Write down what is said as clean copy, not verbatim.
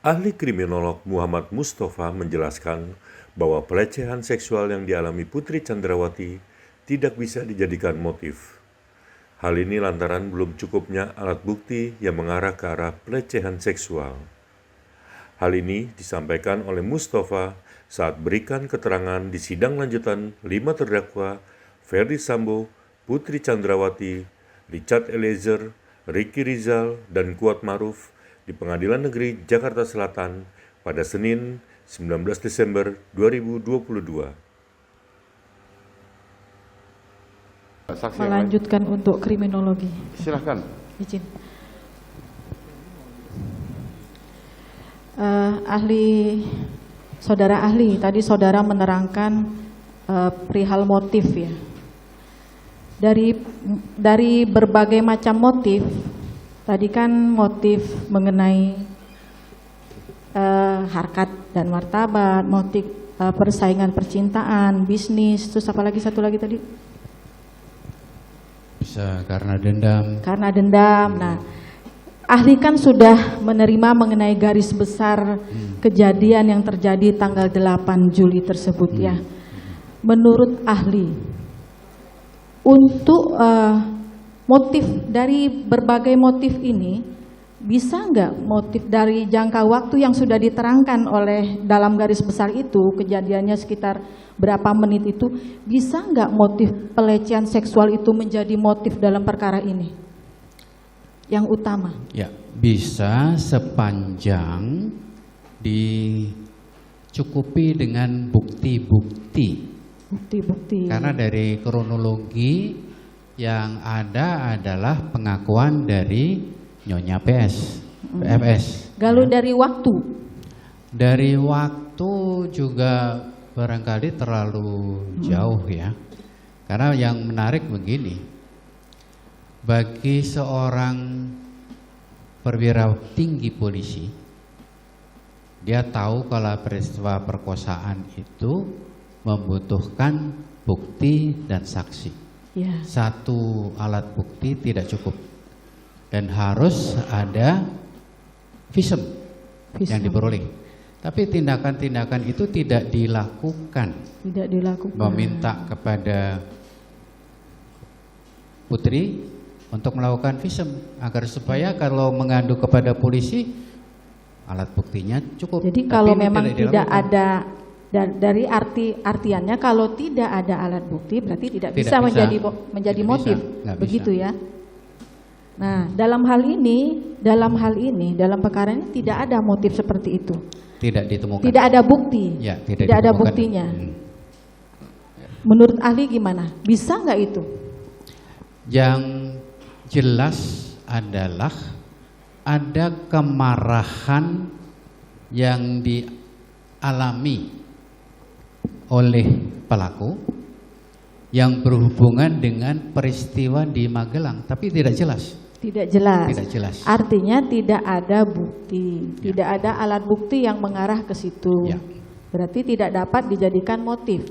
Ahli kriminolog Muhammad Mustafa menjelaskan bahwa pelecehan seksual yang dialami Putri Chandrawati tidak bisa dijadikan motif. Hal ini lantaran belum cukupnya alat bukti yang mengarah ke arah pelecehan seksual. Hal ini disampaikan oleh Mustafa saat berikan keterangan di sidang lanjutan 5 terdakwa Ferdy Sambo, Putri Chandrawati, Richard Eliezer, Ricky Rizal, dan Kuat Maruf di Pengadilan Negeri Jakarta Selatan pada Senin 19 Desember 2022. Saksi Melanjutkan untuk kriminologi. Silahkan. Izin. Saudara ahli, tadi saudara menerangkan perihal motif ya. Dari berbagai macam motif, tadi kan motif mengenai harkat dan martabat, motif persaingan percintaan, bisnis, terus apa lagi satu lagi tadi? Bisa karena dendam. Karena dendam. Nah, ahli kan sudah menerima mengenai garis besar kejadian yang terjadi tanggal 8 Juli tersebut ya. Menurut ahli, untuk motif dari berbagai motif ini, bisa nggak motif dari jangka waktu yang sudah diterangkan oleh dalam garis besar itu, kejadiannya sekitar berapa menit itu, bisa nggak motif pelecehan seksual itu menjadi motif dalam perkara ini yang utama? Ya, bisa sepanjang dicukupi dengan bukti-bukti. Bukti-bukti. Karena dari kronologi yang ada adalah pengakuan dari Nyonya PFS. Kalau dari waktu? Dari waktu juga barangkali terlalu jauh ya. Karena yang menarik begini, bagi seorang perwira tinggi polisi, dia tahu kalau peristiwa perkosaan itu membutuhkan bukti dan saksi. Ya. Satu alat bukti tidak cukup dan harus ada visum yang diperoleh. Tapi tindakan-tindakan itu tidak dilakukan. Tidak dilakukan. Meminta kepada Putri untuk melakukan visum agar supaya kalau mengadu kepada polisi alat buktinya cukup. Jadi tapi kalau memang tidak dilakukan. ada dari artiannya kalau tidak ada alat bukti berarti tidak bisa menjadi Tidak motif. bisa, Begitu bisa. ya. Nah, dalam hal ini, dalam perkara ini tidak ada motif seperti itu. Tidak ditemukan. Tidak ada bukti. Ya, tidak ada ditemukan. buktinya. Menurut ahli gimana? Bisa nggak itu? Yang jelas adalah ada kemarahan yang dialami oleh pelaku yang berhubungan dengan peristiwa di Magelang, tapi tidak jelas. Tidak jelas. Tidak jelas. Artinya tidak ada bukti, tidak ada alat bukti yang mengarah ke situ. Ya. Berarti tidak dapat dijadikan motif.